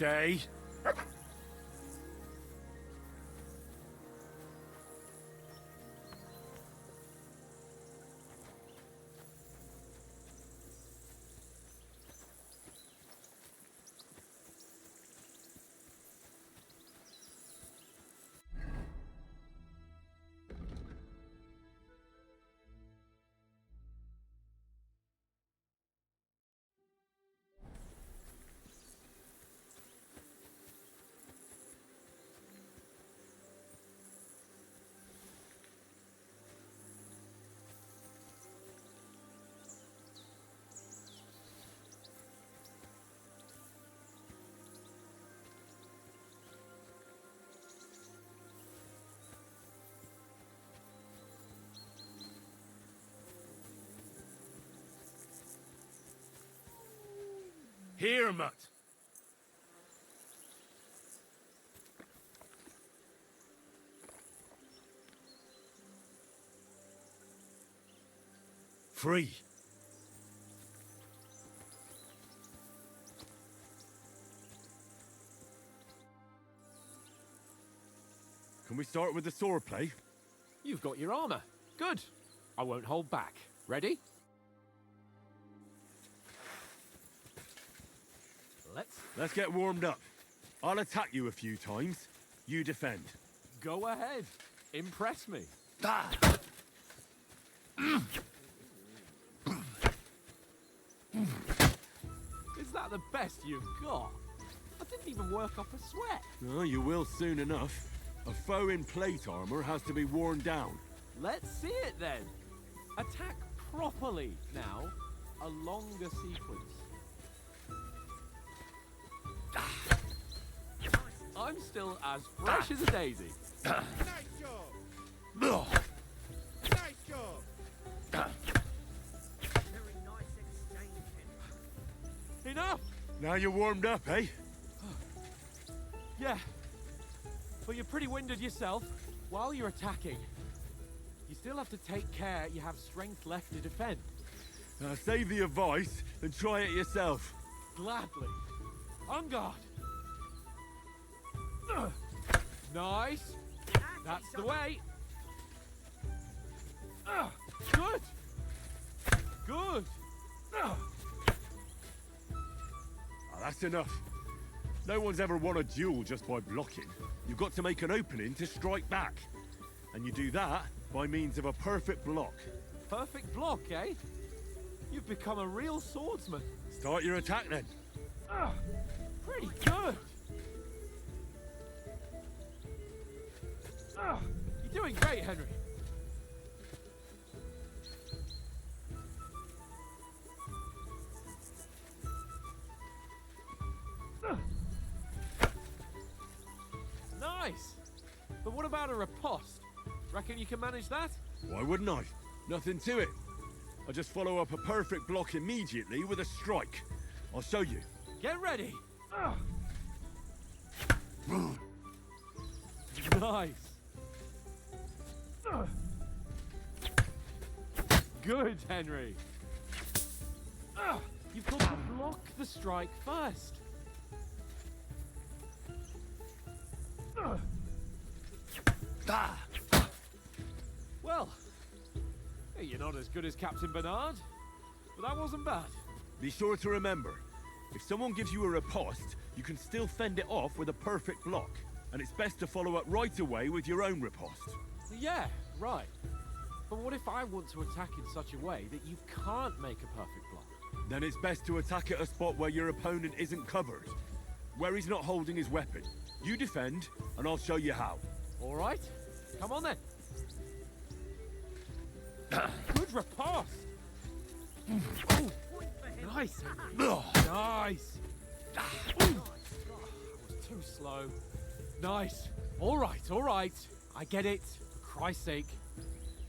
Stay. Here, mutt. Free. Can we start with the sword play? You've got your armor. Good. I won't hold back. Ready? Let's get warmed up. I'll attack you a few times. You defend. Go ahead. Impress me. Ah. Is that the best you've got? I didn't even work up a sweat. Oh, you will soon enough. A foe in plate armor has to be worn down. Let's see it then. Attack properly now. A longer sequence. I'm still as fresh as a daisy. Nice job! Nice job! Very nice exchange. Enough! Now you're warmed up, eh? Yeah. But you're pretty winded yourself. While you're attacking, you still have to take care you have strength left to defend. Now save the advice and try it yourself. Gladly. On guard. Nice. That's the way. Good. Good. That's enough. No one's ever won a duel just by blocking. You've got to make an opening to strike back. And you do that by means of a perfect block. Perfect block, eh? You've become a real swordsman. Start your attack then. Pretty good. You're doing great, Henry. Nice. But what about a riposte? Reckon you can manage that? Why wouldn't I? Nothing to it. I just follow up a perfect block immediately with a strike. I'll show you. Get ready. Nice. Good, Henry. You've got to block the strike first. Well, you're not as good as Captain Bernard, but that wasn't bad. Be sure to remember, if someone gives you a riposte, you can still fend it off with a perfect block. And it's best to follow up right away with your own riposte. Yeah, right. But what if I want to attack in such a way that you can't make a perfect block? Then it's best to attack at a spot where your opponent isn't covered. Where he's not holding his weapon. You defend, and I'll show you how. All right. Come on then. Good riposte. Oh, nice. Nice. That was too slow. Nice. All right. I get it. For Christ's sake.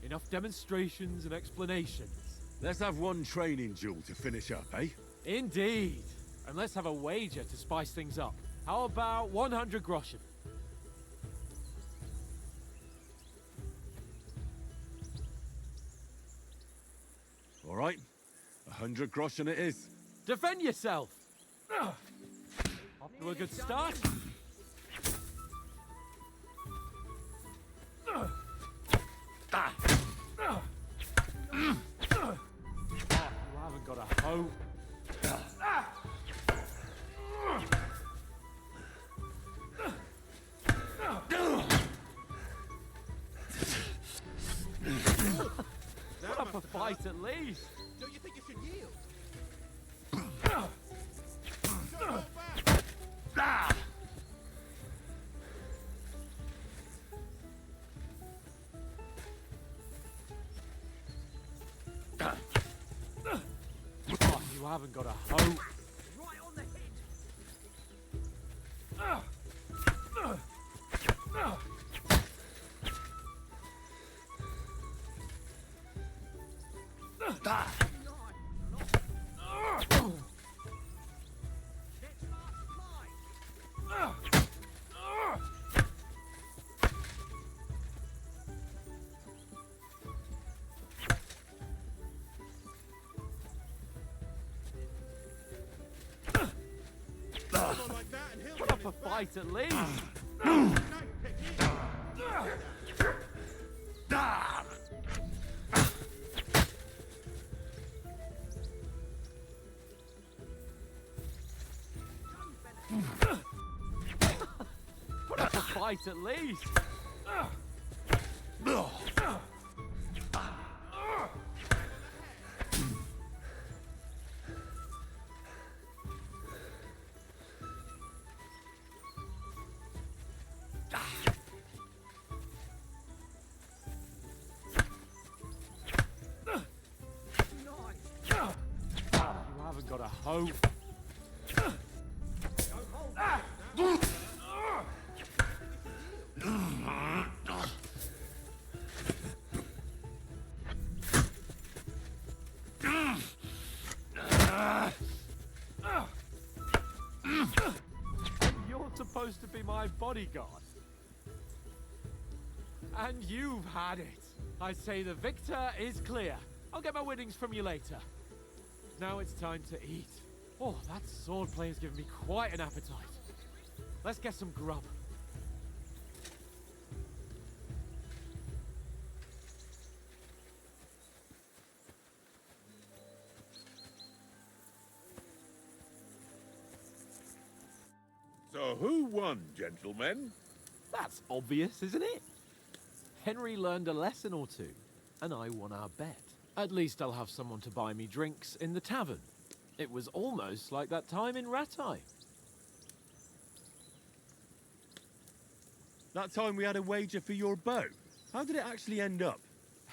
Enough demonstrations and explanations. Let's have one training duel to finish up, eh? Indeed. And let's have a wager to spice things up. How about 100 groschen? All right. 100 groschen it is. Defend yourself. To a good start. You haven't got a hoe. Put up a fight at least. Don't you think you should yield? Oh, you haven't got a hoe. Right on the head. Put up a fight at least. Put up a fight at least. You haven't got a hoe. You're supposed to be my bodyguard. And you've had it. I say the victor is clear. I'll get my winnings from you later. Now it's time to eat. Oh, that swordplay has given me quite an appetite. Let's get some grub. So who won, gentlemen? That's obvious, isn't it? Henry learned a lesson or two, and I won our bet. At least I'll have someone to buy me drinks in the tavern. It was almost like that time in Rattay. That time we had a wager for your bow. How did it actually end up?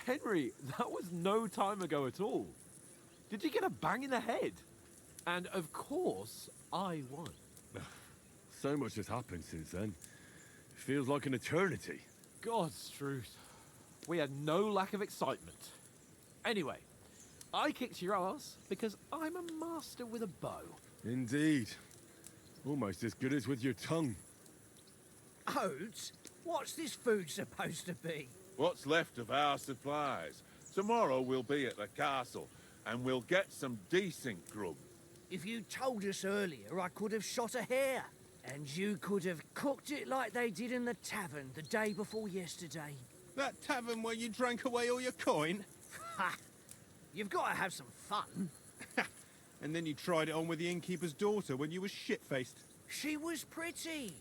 Henry, that was no time ago at all. Did you get a bang in the head? And of course, I won. So much has happened since then. It feels like an eternity. God's truth. We had no lack of excitement. Anyway, I kicked your ass because I'm a master with a bow. Indeed. Almost as good as with your tongue. Oats? What's this food supposed to be? What's left of our supplies? Tomorrow we'll be at the castle, and we'll get some decent grub. If you told us earlier, I could have shot a hare. And you could have cooked it like they did in the tavern the day before yesterday. That tavern where you drank away all your coin? Ha! You've got to have some fun. And then you tried it on with the innkeeper's daughter when you were shit-faced. She was pretty.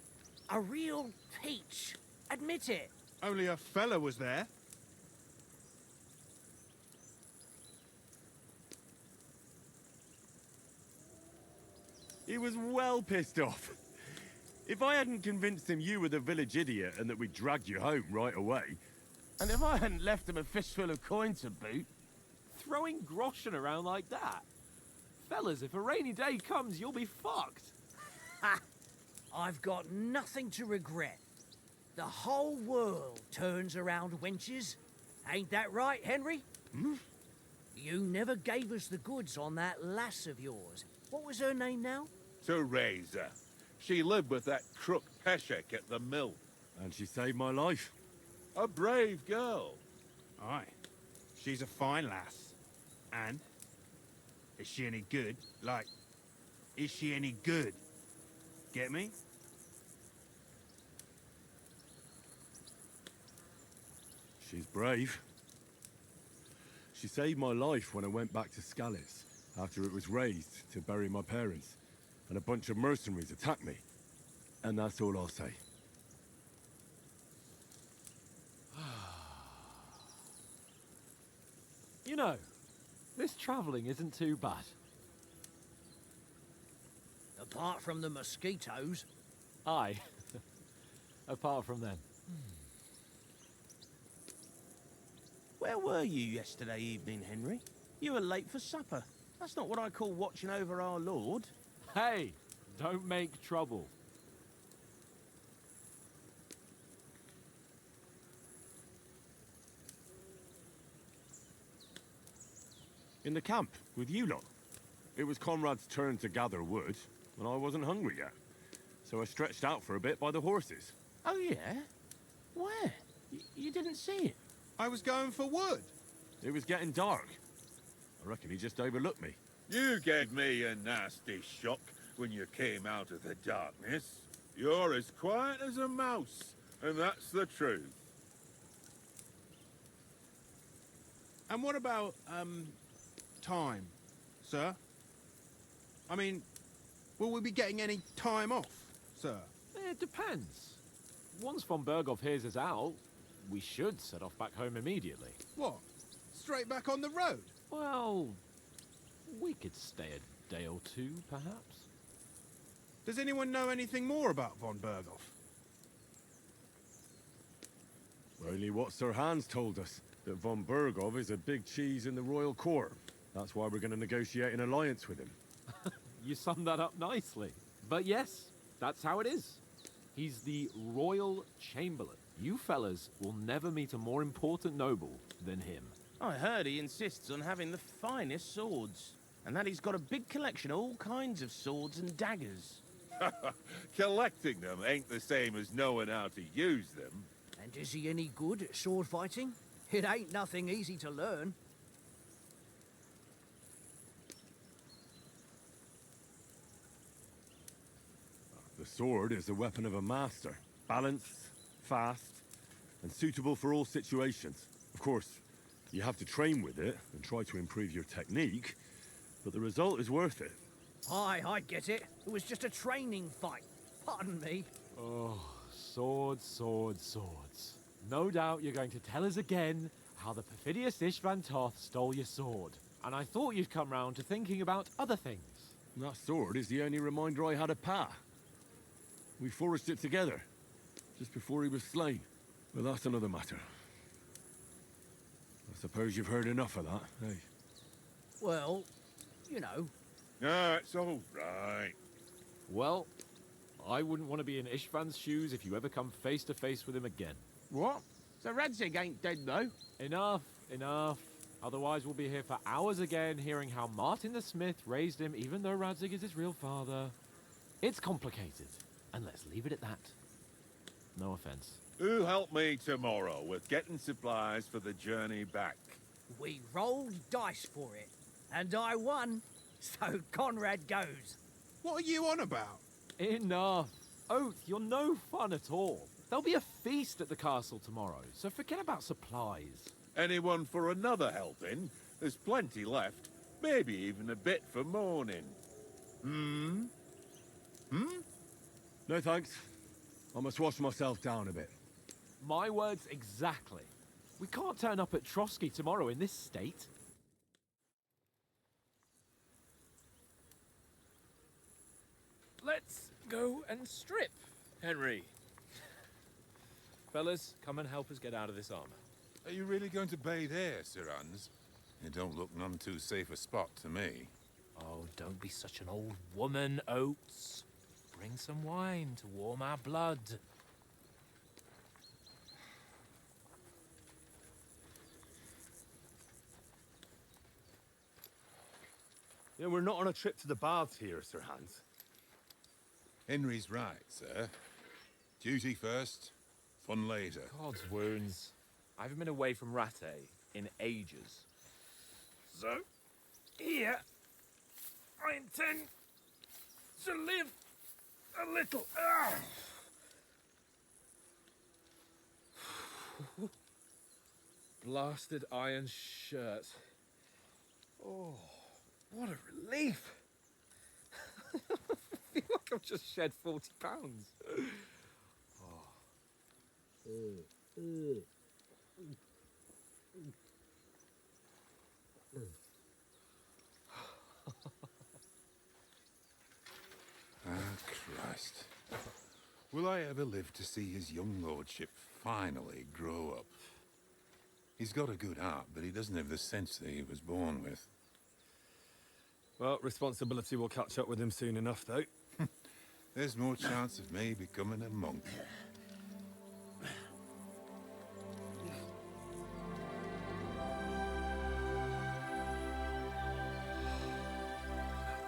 A real peach. Admit it. Only a fella was there. He was well pissed off. If I hadn't convinced him you were the village idiot and that we dragged you home right away... And if I hadn't left him a fistful of coin to boot, Throwing groschen around like that? Fellas, if a rainy day comes, you'll be fucked. Ha! I've got nothing to regret. The whole world turns around wenches. Ain't that right, Henry? Hmm? You never gave us the goods on that lass of yours. What was her name now? Teresa. She lived with that crook Peshek at the mill. And she saved my life. A brave girl. Aye. She's a fine lass. And? Is she any good? Like, is she any good? Get me? She's brave. She saved my life when I went back to Scallis after it was razed to bury my parents, and a bunch of mercenaries attacked me. And that's all I'll say. You know, this travelling isn't too bad. Apart from the mosquitoes. Aye. Apart from them. Where were you yesterday evening, Henry? You were late for supper. That's not what I call watching over our Lord. Hey, don't make trouble. In the camp, with you lot. It was Conrad's turn to gather wood, and I wasn't hungry yet. So I stretched out for a bit by the horses. Oh, yeah? Where? You didn't see it? I was going for wood. It was getting dark. I reckon he just overlooked me. You gave me a nasty shock when you came out of the darkness. You're as quiet as a mouse, and that's the truth. And what about, time, sir? I mean, will we be getting any time off, sir? It depends. Once von Berghoff hears us out, we should set off back home immediately. What? Straight back on the road? Well, we could stay a day or two, perhaps. Does anyone know anything more about von Berghoff? Only what Sir Hans told us, that von Berghoff is a big cheese in the royal court. That's why we're going to negotiate an alliance with him. You summed that up nicely. But yes, that's how it is. He's the Royal Chamberlain. You fellas will never meet a more important noble than him. I heard he insists on having the finest swords, and that he's got a big collection of all kinds of swords and daggers. Collecting them ain't the same as knowing how to use them. And is he any good at sword fighting? It ain't nothing easy to learn. The sword is the weapon of a master. Balanced, fast, and suitable for all situations. Of course, you have to train with it and try to improve your technique, but the result is worth it. Aye, I get it. It was just a training fight. Pardon me. Oh, swords, swords, swords. No doubt you're going to tell us again how the perfidious Ishvan Toth stole your sword. And I thought you'd come round to thinking about other things. And that sword is the only reminder I had of Pa. We forged it together, just before he was slain. But that's another matter. I suppose you've heard enough of that, eh? Well, you know. No, it's all right. Well, I wouldn't want to be in Ishvan's shoes if you ever come face to face with him again. What? So Radzig ain't dead, though? Enough, enough. Otherwise we'll be here for hours again hearing how Martin the Smith raised him even though Radzig is his real father. It's complicated, and let's leave it at that. No offense. Who help me tomorrow with getting supplies for the journey back? We rolled dice for it, and I won, so Conrad goes. What are you on about? Enough. Oath, you're no fun at all. There'll be a feast at the castle tomorrow, so forget about supplies. Anyone for another helping? There's plenty left. Maybe even a bit for morning. No thanks. I must wash myself down a bit. My words exactly. We can't turn up at Trotsky tomorrow in this state. Let's go and strip, Henry. Fellas, come and help us get out of this armor. Are you really going to bathe here, Sir Hans? It don't look none too safe a spot to me. Oh, don't be such an old woman, Oates. Bring some wine to warm our blood. Yeah, we're not on a trip to the baths here, Sir Hans. Henry's right, sir. Duty first, fun later. God's wounds. I haven't been away from Rattay in ages. So, here, I intend to live a little. Blasted iron shirt. Oh, what a relief. I feel like I've just shed 40 pounds. Christ. Will I ever live to see his young lordship finally grow up? He's got a good heart, but he doesn't have the sense that he was born with. Well, responsibility will catch up with him soon enough, though. There's more chance of me becoming a monk.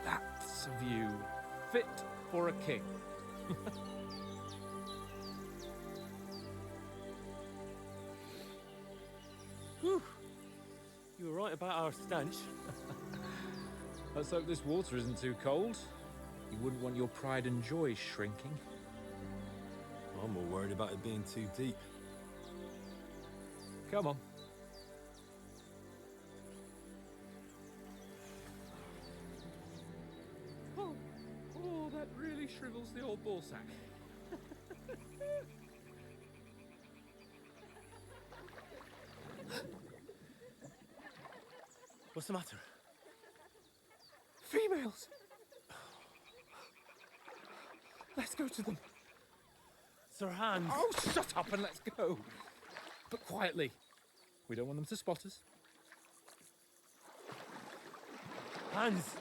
That's a view fit for a king. Whew. You were right about our stench. Let's hope this water isn't too cold. You wouldn't want your pride and joy shrinking. I'm more worried about it being too deep. Come on. Oh, that really shrivels the old ball sack. What's the matter? Females! Let's go to them. Sir Hans. Oh, shut up and let's go. But quietly. We don't want them to spot us. Hans.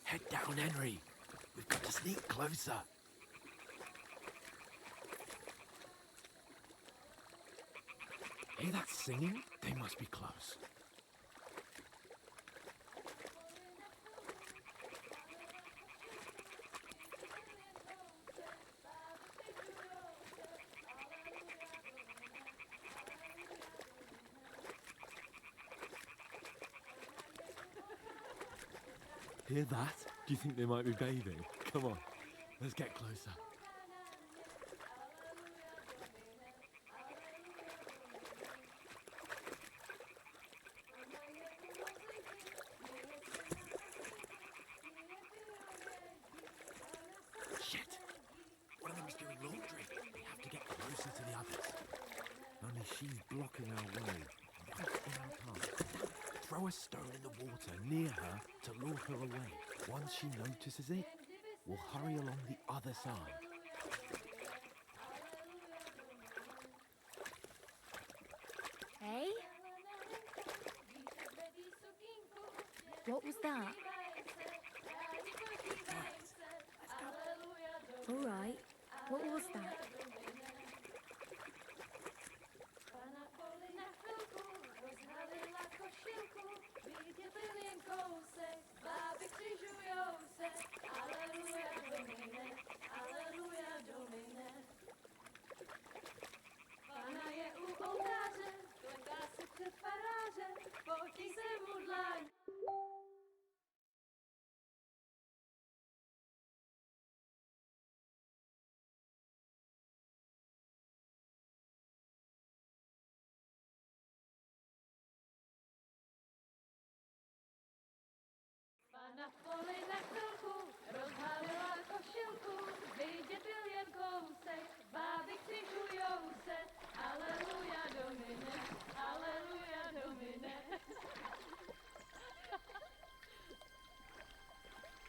Head down, Henry. We've got to sneak closer. Hear that singing? They must be close. Hear that? Do you think they might be bathing? Come on, let's get closer. Shit! One of them is doing laundry. We have to get closer to the others. Only she's blocking our way. Right in our path. Throw a stone in the water near her to lure her away. Once she notices it, we'll hurry along the other side. Hey? What was that? All right. What was that? Na poli na chvilku rozhalila košilku, vidět byl jen kousek, báby křižujou se, aleluja domine, aleluja domine.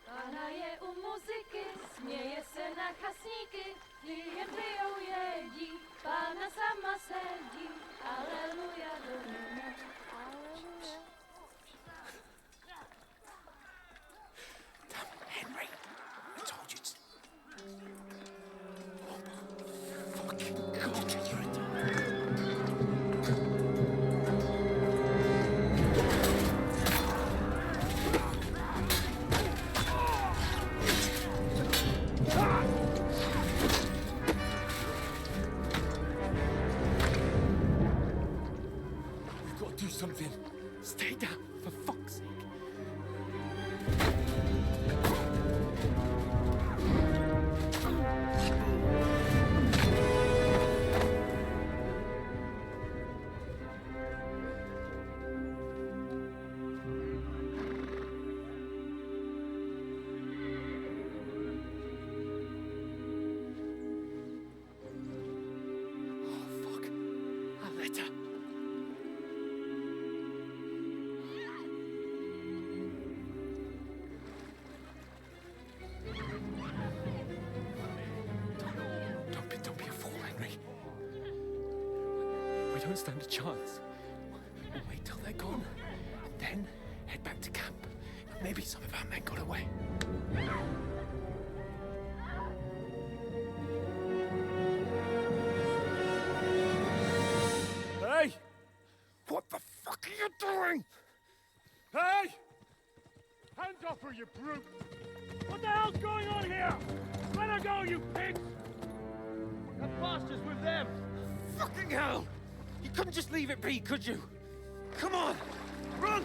Pána je u muziky, směje se na chasníky, klienty ją jedí, pána sama sedí, aleluja domine, aleluja. Henry, I told you to... Oh, fucking God, you're a don't stand a chance. We'll wait till they're gone, and then head back to camp. Maybe some of our men got away. Hey! What the fuck are you doing? Hey! Hands off her, you brute! What the hell's going on here? Let her go, you pigs! That bastard's with them! Fucking hell! You couldn't just leave it be, could you? Come on! Run!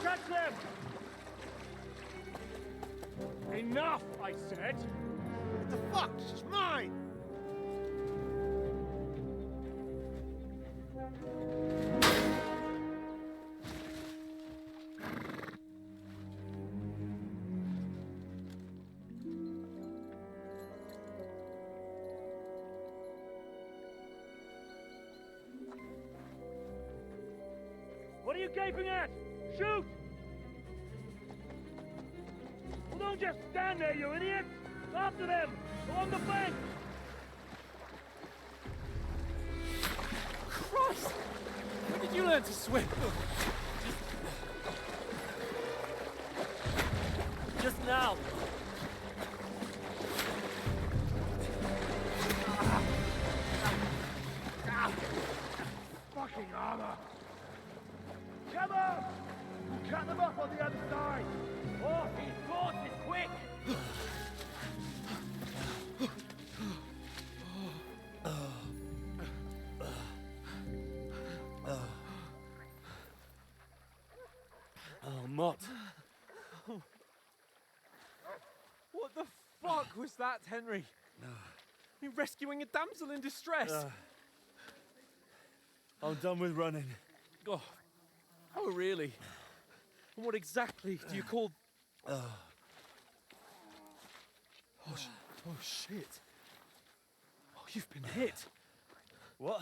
Catch them! Enough, I said! What the fuck? It's mine! What are you gaping at? Shoot! Well, don't just stand there, you idiot! After them! Along the bank! Christ! When did you learn to swim? Just now! Fucking armor! Come on! Cut them off on the other side! Oh, these horses, quick! Oh, Mott. What the fuck was that, Henry? You rescuing a damsel in distress? I'm done with running. Oh, oh, really? And what exactly do you call... Oh, shit. Oh, you've been hit. What?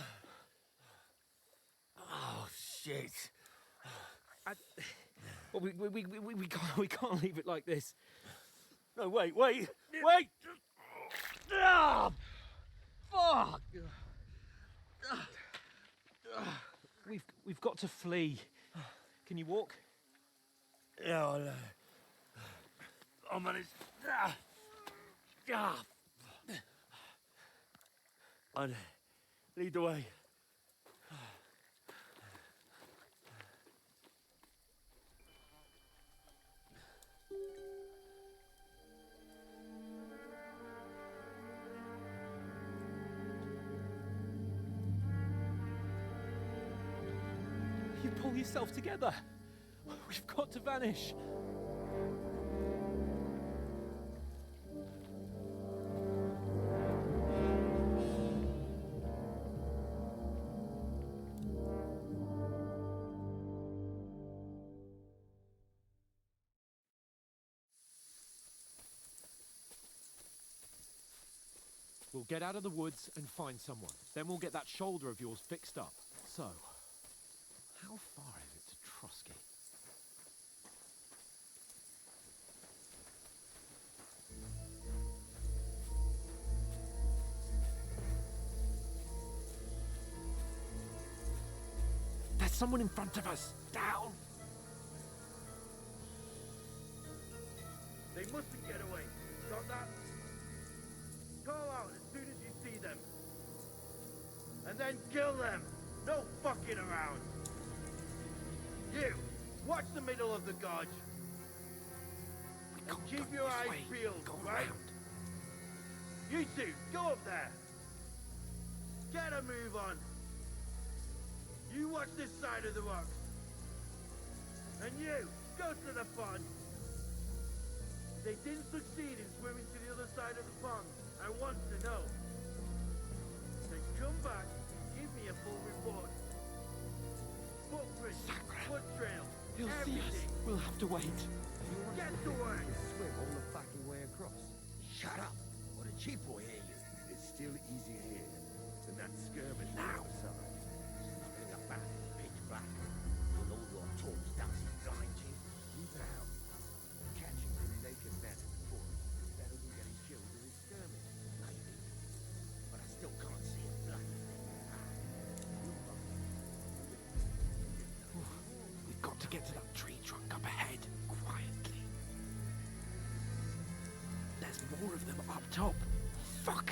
Oh, shit. Well, we can't leave it like this. No, wait! Ah, fuck! We've got to flee. Can you walk? Yeah, I'll manage. I'd lead the way. You pull yourself together. We've got to vanish. We'll get out of the woods and find someone. Then we'll get that shoulder of yours fixed up. So, how far is it to Trusky? There's someone in front of us! Down! They mustn't get away. Got that? Call out as soon as you see them. And then kill them! No fucking around! You! Watch the middle of the gorge! And keep your eyes peeled, right? You two, go up there! Get a move on! You watch this side of the rocks! And you, go to the pond! They didn't succeed in swimming to the other side of the pond. I want to know. Then come back and give me a full report. Footprints, foot trail, He'll everything. see us. We'll have to wait. Get to work. Swim all the fucking way across. Shut up, or the chief will hear you. It's still easier here than that skirmish outside. Nothing about it, pitch black. With all your tall dancing behind you. Keep it out. Catching the naked man in the forest is better than getting killed in a skirmish. Maybe. But I still can't see a black get to that tree trunk up ahead, quietly. There's more of them up top. Fuck!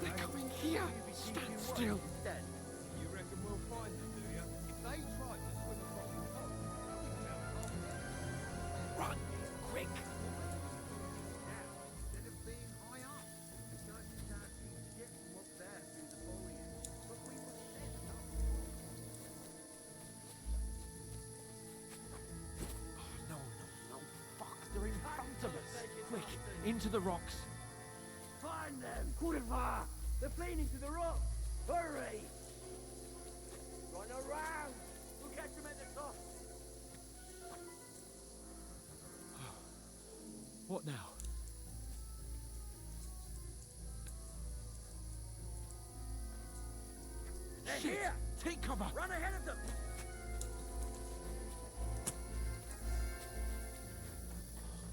They're coming here! Stand still! You reckon we'll find them, do you? If they tried to swim across the top, Run! Quick! Now, instead of being high up, it's nice and fancy to get from up there through the foliage. But we were set up. No, fuck, they're in front of us! Quick, into the rocks! Find them! Kurva! They're fleeing into the rock! Hurry! Run around! We'll catch them at the top! What now? They're Shit! here! Take cover! Run ahead of them!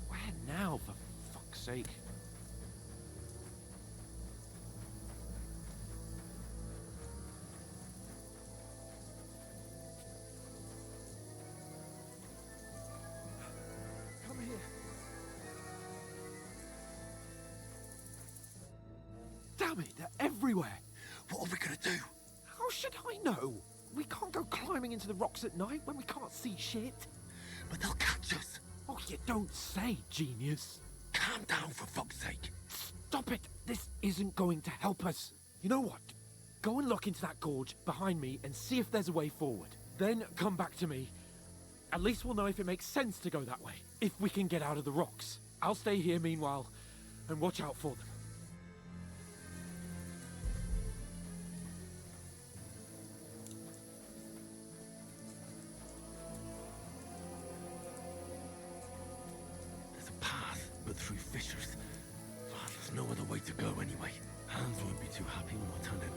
Where now, for fuck's sake? Come here. Damn it, they're everywhere. What are we gonna do? How should I know? We can't go climbing into the rocks at night when we can't see shit. But they'll catch us. Oh, you don't say, genius. Calm down, for fuck's sake. Stop it! This isn't going to help us. You know what? Go and look into that gorge behind me and see if there's a way forward. Then come back to me. At least we'll know if it makes sense to go that way. If we can get out of the rocks. I'll stay here meanwhile and watch out for them. There's a path, but through fissures. There's no other way to go anyway. Hans won't be too happy when I turn in.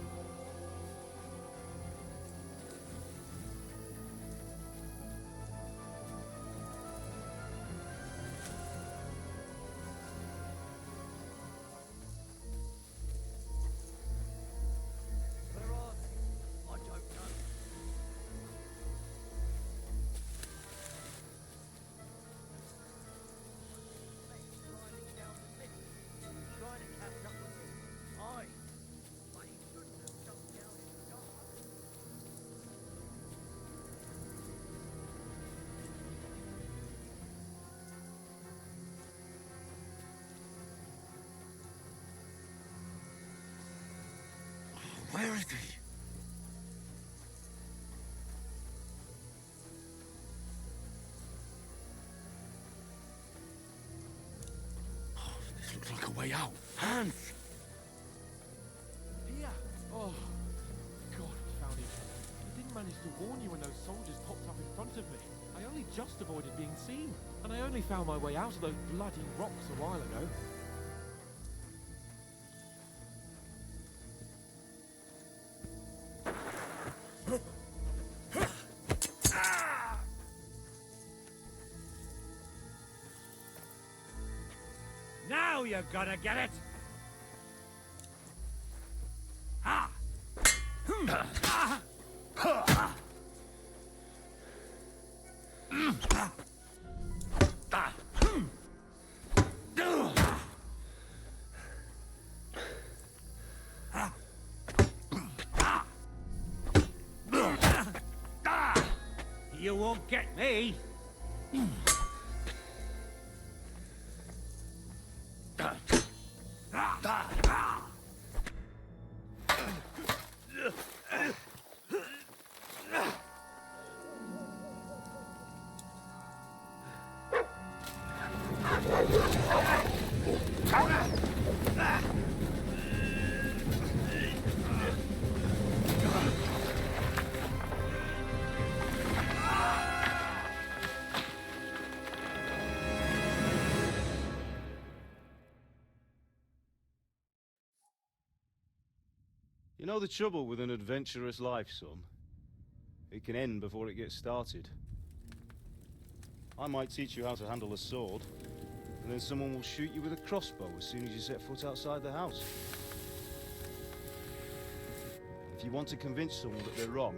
Where are they? I don't know. Sliding down the cliff, trying to catch up with him. But he shouldn't have jumped down in the dark. Where is he? Oh, this looks like a way out. Hans! Here! Oh, God, we found each other. I didn't manage to warn you when those soldiers popped up in front of me. I only just avoided being seen. And I only found my way out of those bloody rocks a while ago. Now you're gonna get it! Ah! You won't get me! You know the trouble with an adventurous life, son? It can end before it gets started. I might teach you how to handle a sword, and then someone will shoot you with a crossbow as soon as you set foot outside the house. If you want to convince someone that they're wrong,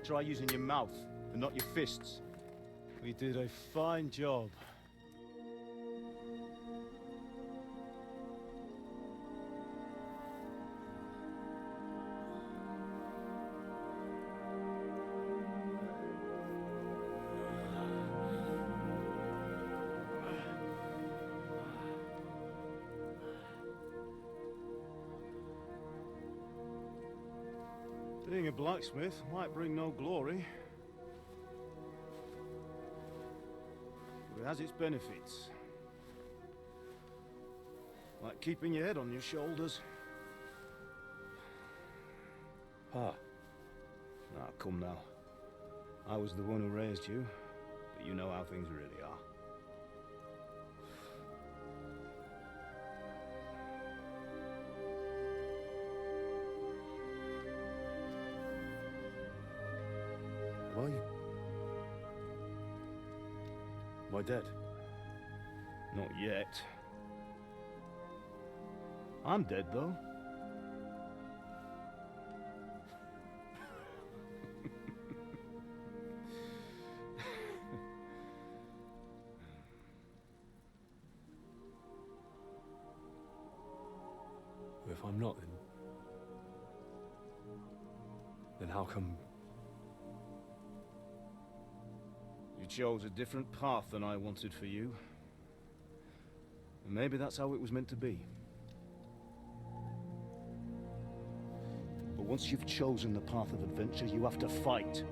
try using your mouth and not your fists. We did a fine job. Being a blacksmith might bring no glory, but it has its benefits. Like keeping your head on your shoulders. Pa. Ah, come now. I was the one who raised you, but you know how things really are. Why? Am I dead? Not yet. I'm dead, though. If I'm not, then how come? You chose a different path than I wanted for you. And maybe that's how it was meant to be. But once you've chosen the path of adventure, you have to fight.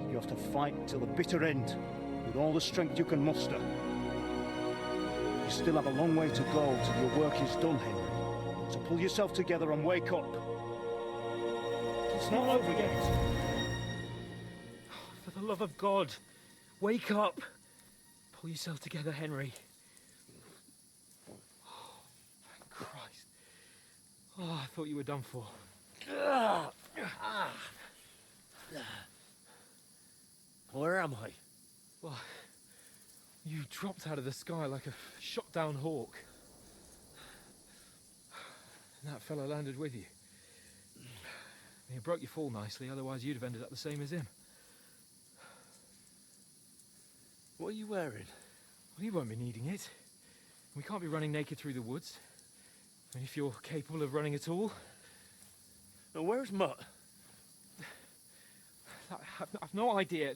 You have to fight till the bitter end, with all the strength you can muster. You still have a long way to go till your work is done, Henry. So pull yourself together and wake up. It's not over yet. For the love of God, wake up! Pull yourself together, Henry. Oh, thank Christ. Oh, I thought you were done for. Where am I? Well, you dropped out of the sky like a shot-down hawk. And that fella landed with you. He broke your fall nicely, otherwise you'd have ended up the same as him. What are you wearing? Well, you won't be needing it. We can't be running naked through the woods. And if you're capable of running at all. And where's Mutt? I've no idea.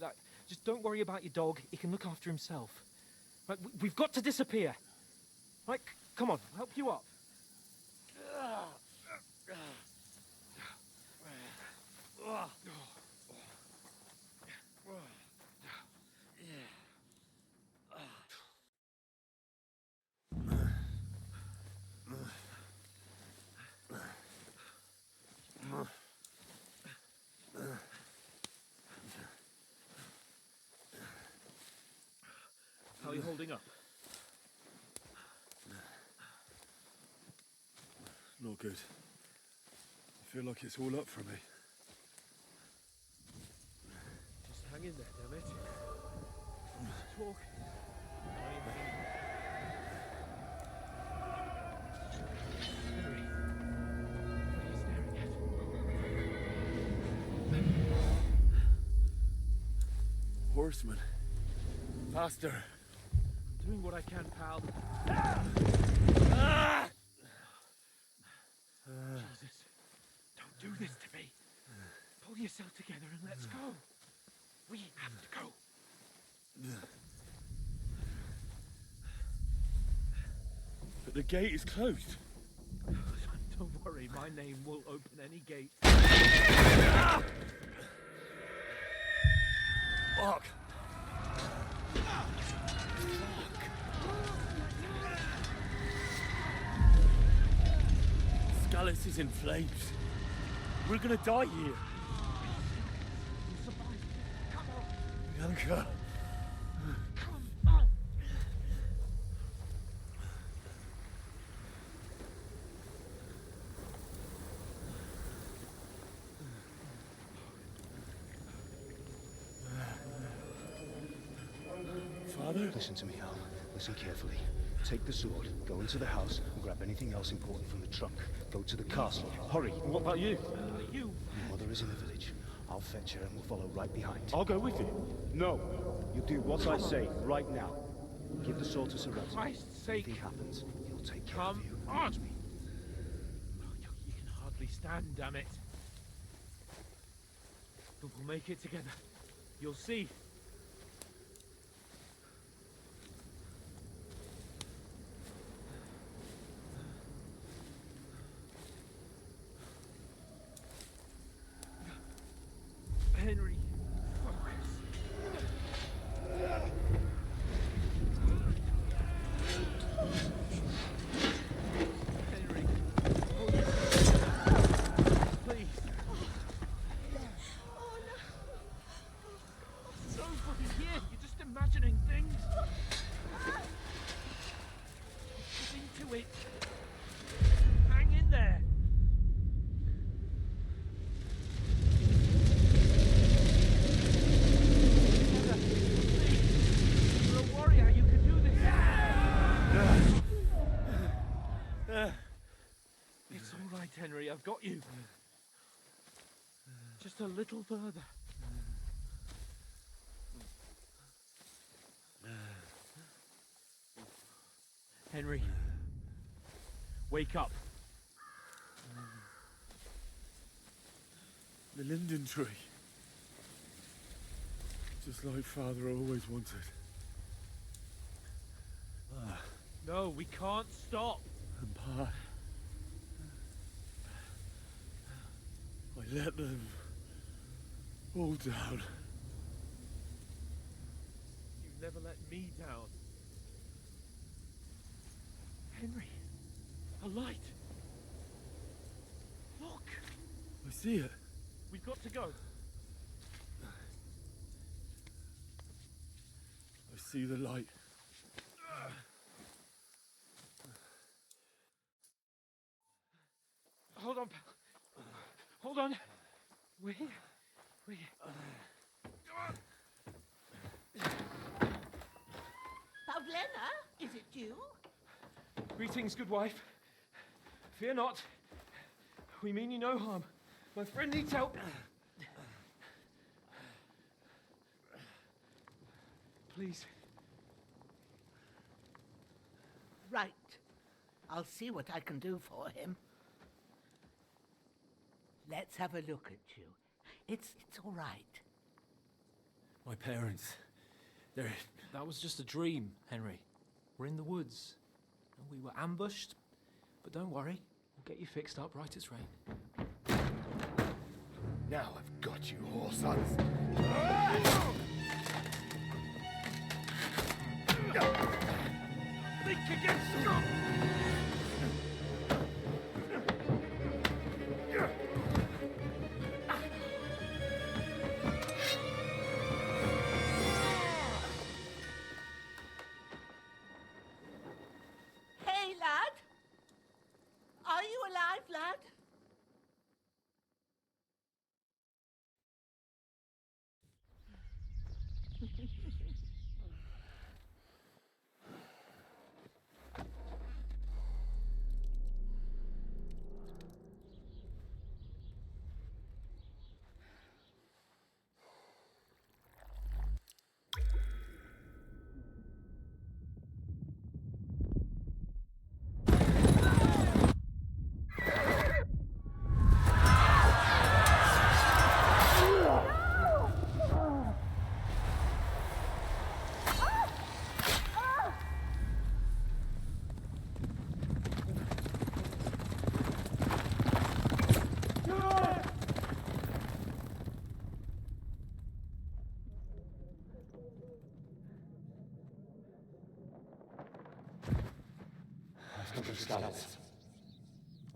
Just don't worry about your dog. He can look after himself. Right, we've got to disappear. Right, come on, I'll help you up. How are you holding up? Not good. I feel like it's all up for me. Just hang in there, damn it. Talk. Henry, what are you staring at? Horseman. Faster. I'm doing what I can, pal. Jesus, don't do this to me. Pull yourself together and let's go. We have to go. But the gate is closed. Don't worry, my name will open any gate. Fuck. Scallis is in flames. We're gonna die here. Bianca. Father? Listen to me, Al. Listen carefully. Take the sword, go into the house, and grab anything else important from the trunk. Go to the castle. Hurry! What about you? You. Your mother is in the village. I'll fetch her and we'll follow right behind. I'll go with you. No! You do what I say, right now. Give the sword to Sir Ralph. Christ's sake. If anything happens, he'll take care Come of you. on! You can hardly stand, damn it. But we'll make it together. You'll see. Henry, focus. Henry, please. Nobody here. You're just imagining things. Get into it. Hang in there. You're a warrior. You can do this. It's all right, Henry. I've got you. Just a little further. Henry, wake up. The linden tree. Just like Father always wanted. No, we can't stop. And Pa... I let them... all down. You never let me down. Henry, a light. Look, I see it. we've got to go. I see the light. Hold on, pal. Hold on. We're here. We're here. Pavlena, is it you? Greetings, good wife. Fear not. We mean you no harm. My friend needs help. Please. Right. I'll see what I can do for him. Let's have a look at you. It's all right. My parents, that was just a dream, Henry. We're in the woods. And we were ambushed, but don't worry. We'll get you fixed up right as rain. Now I've got you, whore sons. Think again, stop! Hey, lad. Are you alive, lad?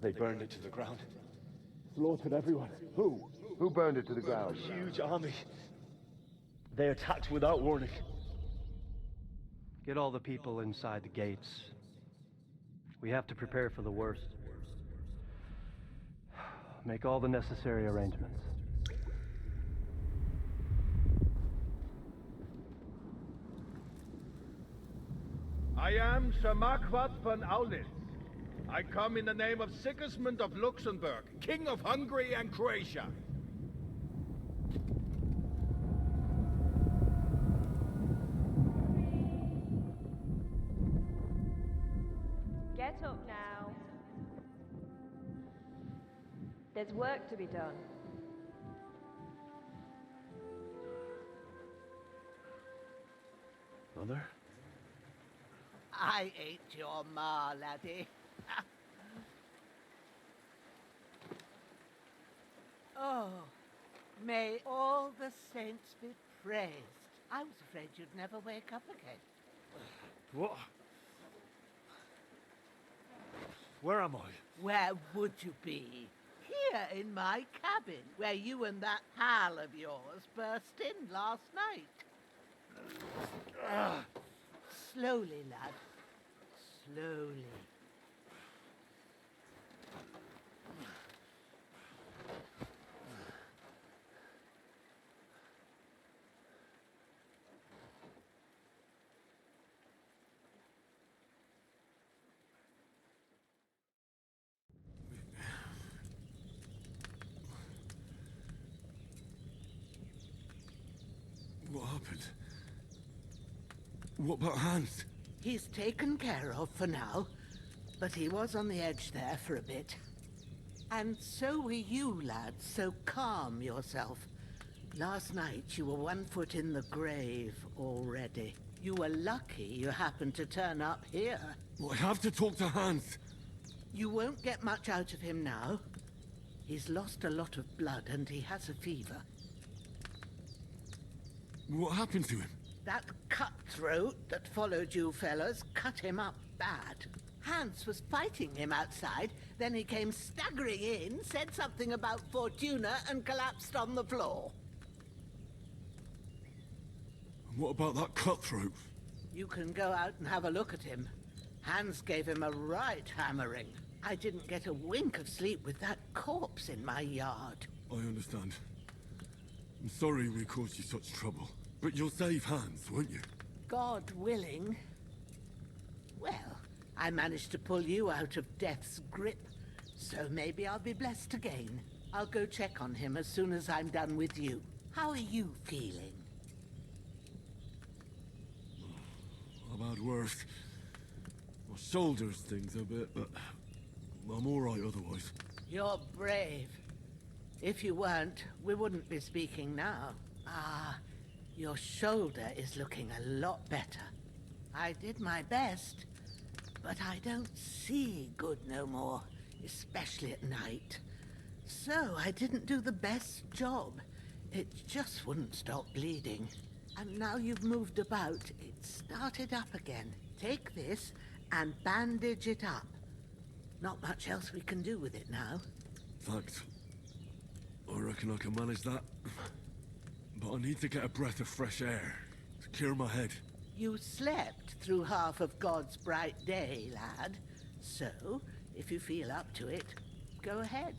They burned it to the ground. Slaughtered everyone. Who? Who burned it to the ground? A huge army. They attacked without warning. Get all the people inside the gates. We have to prepare for the worst. Make all the necessary arrangements. I am Sir Marquardt von Aulitz. I come in the name of Sigismund of Luxembourg, King of Hungary and Croatia. Get up now. There's work to be done. Mother? I ain't your ma, laddie. Oh, may all the saints be praised. I was afraid you'd never wake up again. What? Where am I? Where would you be? Here in my cabin, where you and that pal of yours burst in last night. Slowly, lad. Slowly. What happened? What about Hans? He's taken care of for now, but he was on the edge there for a bit. And so were you, lad, so calm yourself. Last night you were 1 foot in the grave already. You were lucky you happened to turn up here. Well, I have to talk to Hans. You won't get much out of him now. He's lost a lot of blood and he has a fever. What happened to him? That cutthroat that followed you fellas cut him up bad. Hans was fighting him outside, then he came staggering in, said something about Fortuna, and collapsed on the floor. And what about that cutthroat? You can go out and have a look at him. Hans gave him a right hammering. I didn't get a wink of sleep with that corpse in my yard. I understand. I'm sorry we caused you such trouble. But you'll save Hans, won't you? God willing. Well, I managed to pull you out of death's grip, so maybe I'll be blessed again. I'll go check on him as soon as I'm done with you. How are you feeling? I've had worse. My shoulder stings a bit, but I'm all right otherwise. You're brave. If you weren't, we wouldn't be speaking now. Ah, your shoulder is looking a lot better. I did my best, but I don't see good no more, especially at night. So I didn't do the best job. It just wouldn't stop bleeding. And now you've moved about, it started up again. Take this and bandage it up. Not much else we can do with it now. Thanks. I reckon I can manage that. But I need to get a breath of fresh air to clear my head. You slept through half of God's bright day, lad. So, if you feel up to it, go ahead.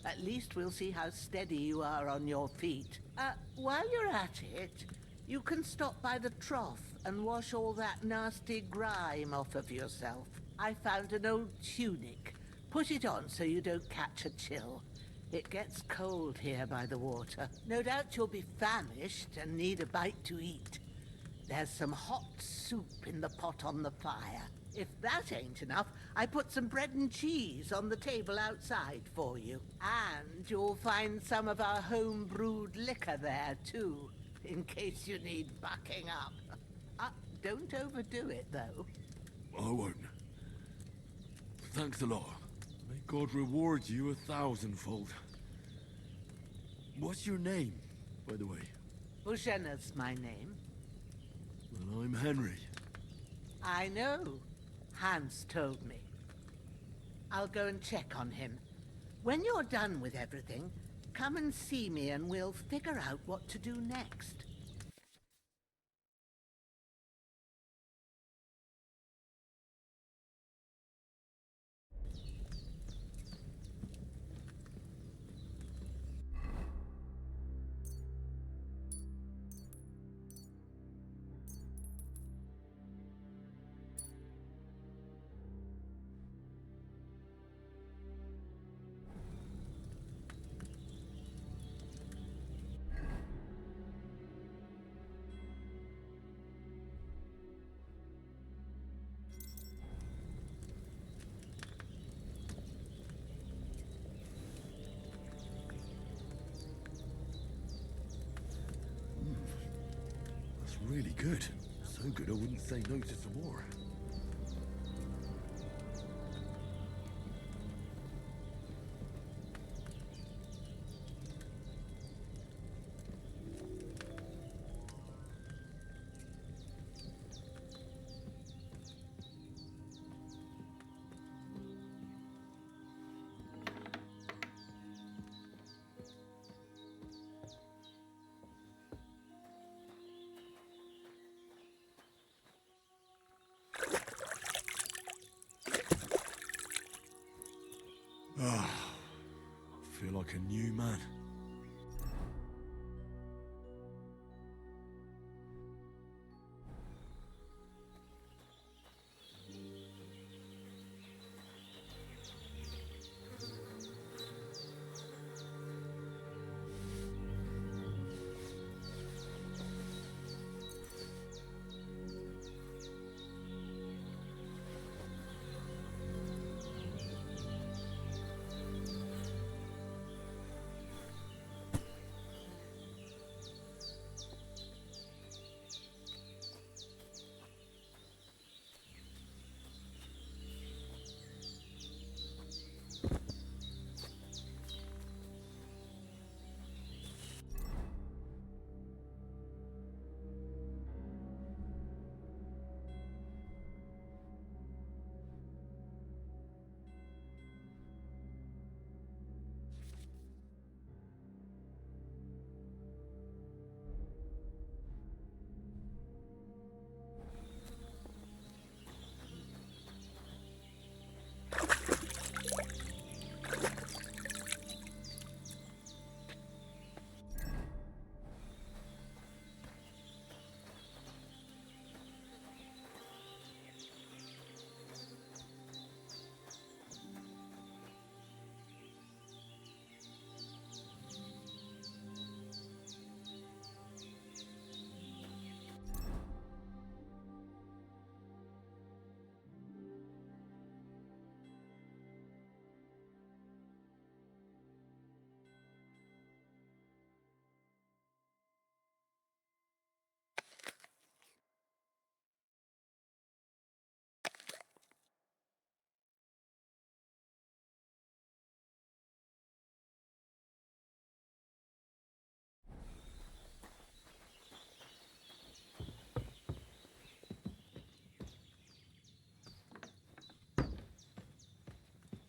At least we'll see how steady you are on your feet. While you're at it, you can stop by the trough and wash all that nasty grime off of yourself. I found an old tunic. Put it on so you don't catch a chill. It gets cold here by the water. No doubt you'll be famished and need a bite to eat. There's some hot soup in the pot on the fire. If that ain't enough, I put some bread and cheese on the table outside for you. And you'll find some of our home-brewed liquor there, too, in case you need bucking up. Don't overdo it, though. I won't. Thanks a lot. May God reward you 1,000-fold. What's your name, by the way? Bushena's my name. Well, I'm Henry. I know. Hans told me. I'll go and check on him. When you're done with everything, come and see me and we'll figure out what to do next. really good. So good I wouldn't say no to some more. Ah, I feel like a new man.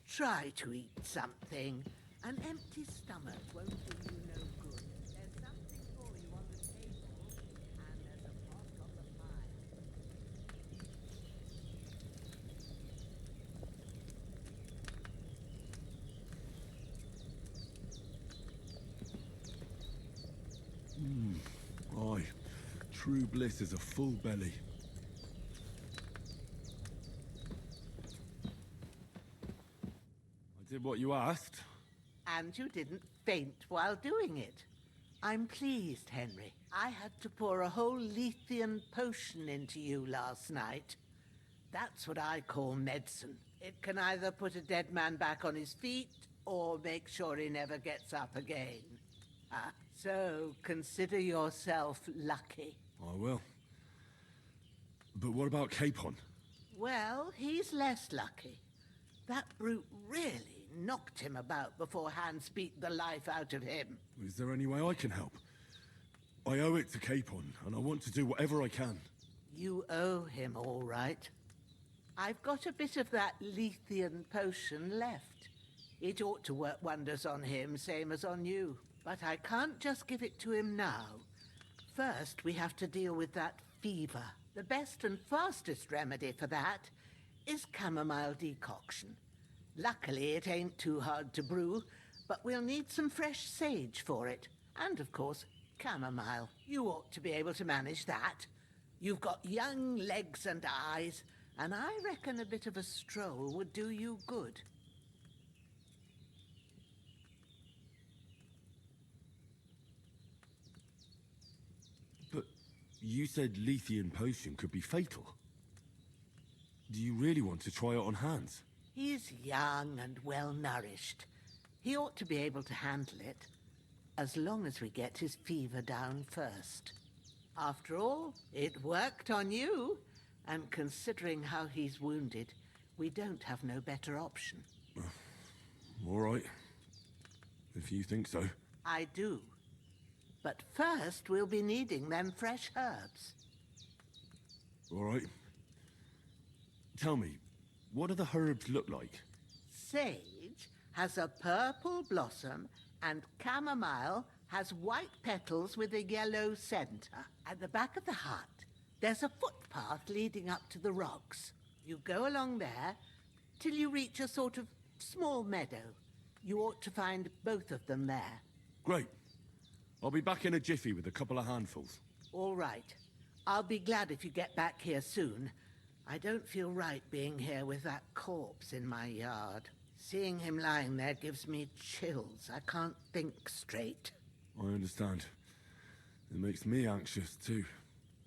Try to eat something. An empty stomach won't do you no good. There's something for you on the table, and there's a pot on the fire. Aye, true bliss is a full belly. I did what you asked. And you didn't faint while doing it. I'm pleased, Henry. I had to pour a whole Lethean potion into you last night. That's what I call medicine. It can either put a dead man back on his feet, or make sure he never gets up again. So consider yourself lucky. I will. But what about Capon? Well, he's less lucky. That brute really knocked him about before Hans beat the life out of him. Is there any way I can help? I owe it to Capon, and I want to do whatever I can. You owe him, all right. I've got a bit of that Lethean potion left. It ought to work wonders on him, same as on you. But I can't just give it to him now. First, we have to deal with that fever. The best and fastest remedy for that is chamomile decoction. Luckily, it ain't too hard to brew, but we'll need some fresh sage for it. And, of course, chamomile. You ought to be able to manage that. You've got young legs and eyes, and I reckon a bit of a stroll would do you good. But you said Lethean potion could be fatal. Do you really want to try it on Hans? He's young and well-nourished. He ought to be able to handle it, as long as we get his fever down first. After all, it worked on you. And considering how he's wounded, we don't have no better option. All right. If you think so. I do. But first, we'll be needing them fresh herbs. All right. Tell me, what do the herbs look like? Sage has a purple blossom, and chamomile has white petals with a yellow center. At the back of the hut, there's a footpath leading up to the rocks. You go along there till you reach a sort of small meadow. You ought to find both of them there. Great. I'll be back in a jiffy with a couple of handfuls. All right. I'll be glad if you get back here soon. I don't feel right being here with that corpse in my yard. Seeing him lying there gives me chills. I can't think straight. I understand. It makes me anxious, too.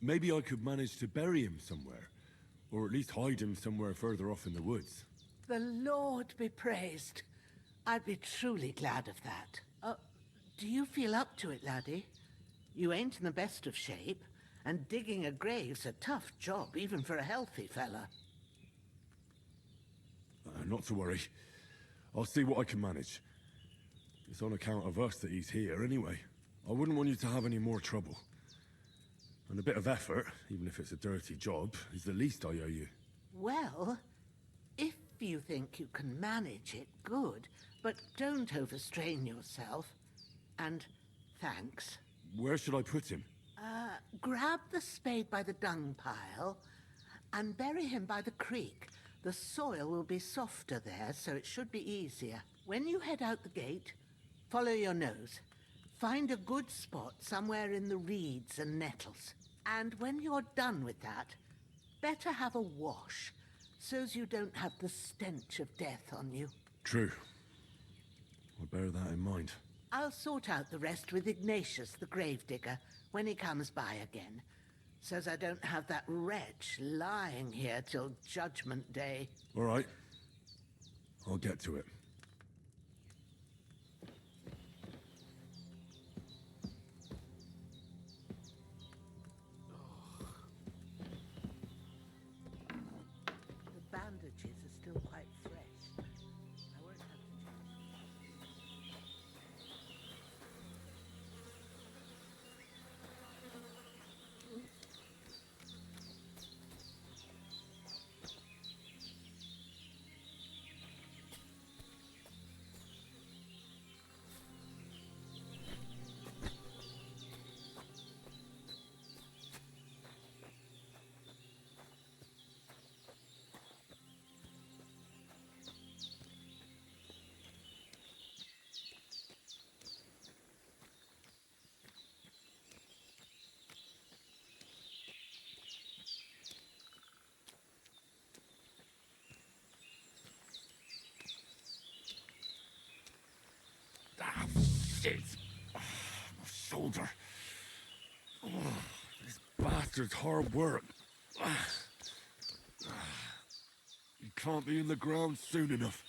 Maybe I could manage to bury him somewhere. Or at least hide him somewhere further off in the woods. The Lord be praised. I'd be truly glad of that. Do you feel up to it, laddie? You ain't in the best of shape, and digging a grave's a tough job, even for a healthy fella. Not to worry. I'll see what I can manage. It's on account of us that he's here, anyway. I wouldn't want you to have any more trouble. And a bit of effort, even if it's a dirty job, is the least I owe you. Well, if you think you can manage it, good. But don't overstrain yourself. And thanks. Where should I put him? Grab the spade by the dung pile and bury him by the creek. The soil will be softer there, so it should be easier. When you head out the gate, follow your nose. Find a good spot somewhere in the reeds and nettles. And when you're done with that, better have a wash, so's you don't have the stench of death on you. True. I'll bear that in mind. I'll sort out the rest with Ignatius, the gravedigger, when he comes by again, so's I don't have that wretch lying here till Judgment Day. All right. I'll get to it. The bandages are still quite fresh. I won't have to change. Shit! My shoulder. This bastard's hard work. You can't be in the ground soon enough.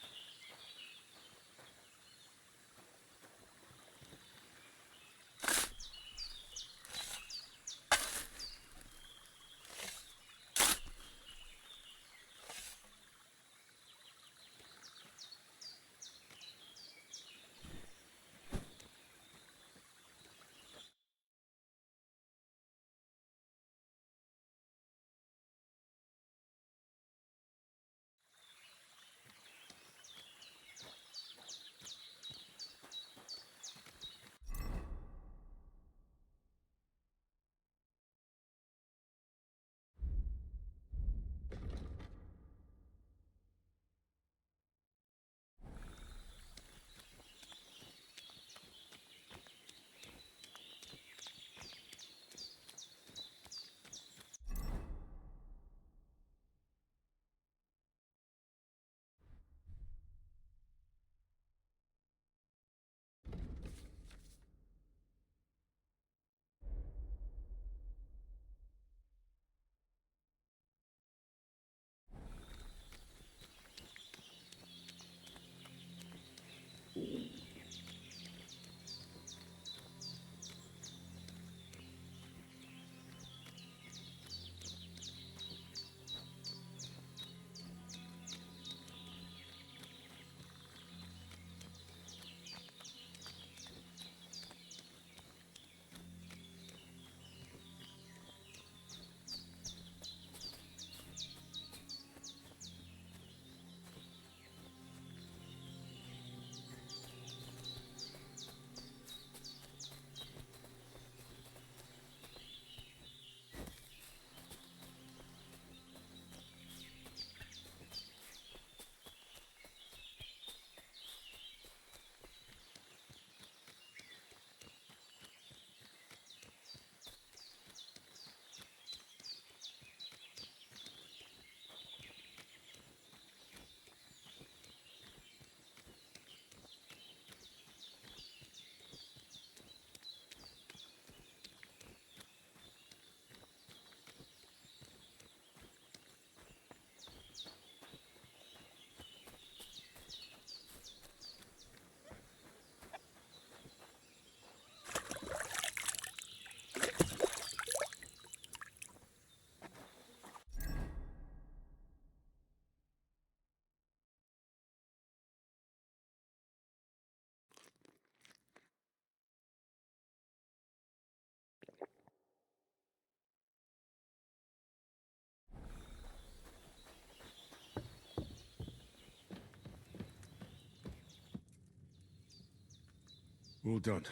Well done.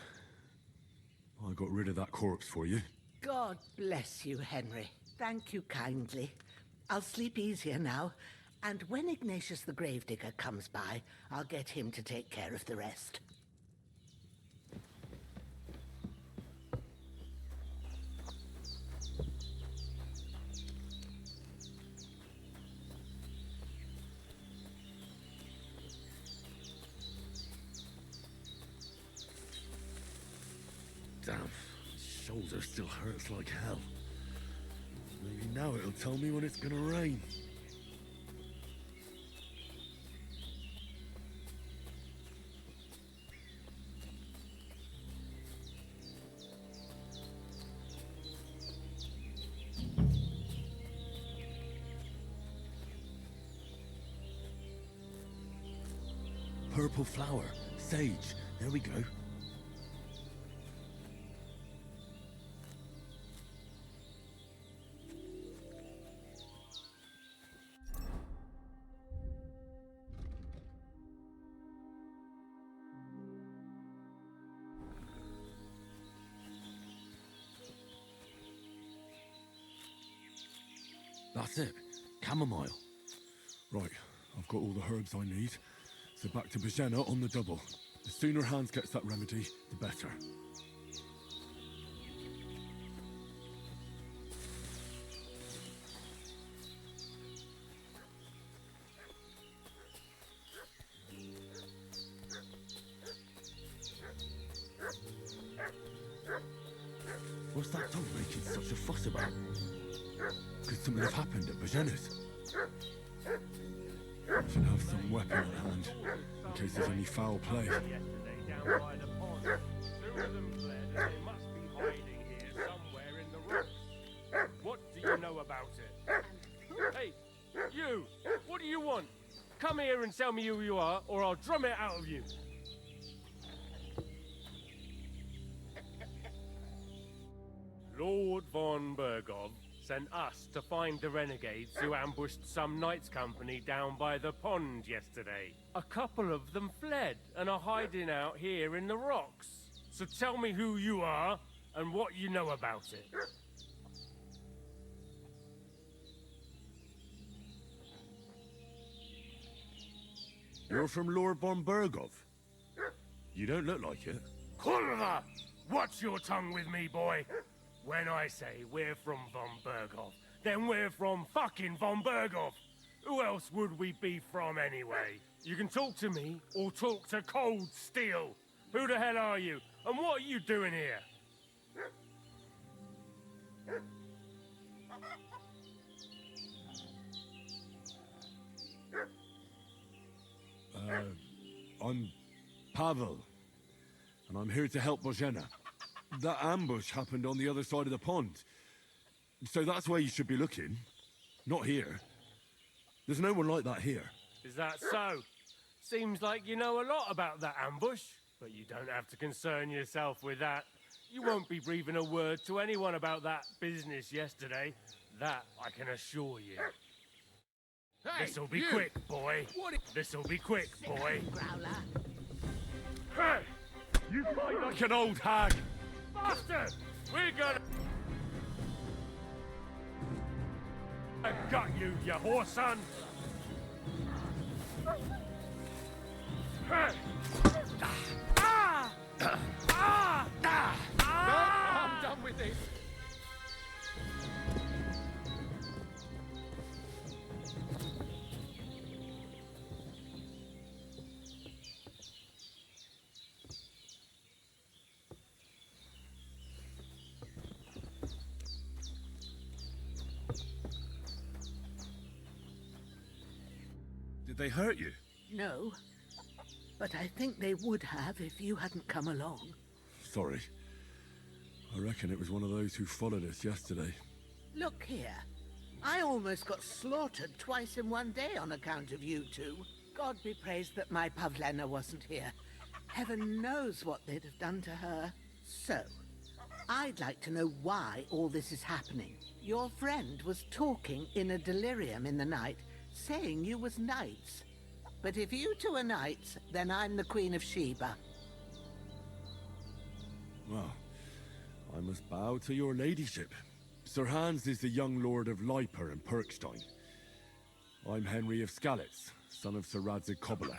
I got rid of that corpse for you. God bless you, Henry. Thank you kindly. I'll sleep easier now, and when Ignatius the Gravedigger comes by, I'll get him to take care of the rest. Damn, his shoulder still hurts like hell. Maybe now it'll tell me when it's gonna rain. Purple flower, sage, there we go. That's it. Chamomile. Right, I've got all the herbs I need. So back to Bajena on the double. The sooner Hans gets that remedy, the better. What's that dog making such a fuss about? Could something have happened at Bajena's? I should have some weapon on hand, in case there's any foul play. Yesterday down by the pond. Two of them fled and they must be hiding here somewhere in the rocks. What do you know about it? Hey, you! What do you want? Come here and tell me who you are, or I'll drum it out of you. Lord von Bergov sent us to find the renegades who ambushed some knights' company down by the pond yesterday. A couple of them fled and are hiding out here in the rocks. So tell me who you are and what you know about it. You're from Lord von Bergov? You don't look like it. Kurva! Watch your tongue with me, boy. When I say we're from von Bergov, then we're from fucking von Bergov. Who else would we be from anyway? You can talk to me or talk to cold steel. Who the hell are you? And what are you doing here? I'm Pavel, and I'm here to help Bojena. That ambush happened on the other side of the pond. So that's where you should be looking. Not here. There's no one like that here. Is that so? Seems like you know a lot about that ambush, but you don't have to concern yourself with that. You won't be breathing a word to anyone about that business yesterday. That I can assure you. Hey, This'll be you. quick, boy. This'll be quick, boy. Growler. Hey! You fight like an old hag! Bastard! We're gonna... I got you, you whore son! Hey! Ah! Ah! Ah! I'm done with this. Did they hurt you? No, but I think they would have if you hadn't come along. Sorry. I reckon it was one of those who followed us yesterday. Look here. I almost got slaughtered twice in one day on account of you two. God be praised that my Pavlena wasn't here. Heaven knows what they'd have done to her. So, I'd like to know why all this is happening. Your friend was talking in a delirium in the night, saying you was knights. But if you two are knights, then I'm the Queen of Sheba. Well, I must bow to your ladyship. Sir Hans is the young lord of Leiper and Perkstein. I'm Henry of Skalitz, son of Sir Radzig Kobyla,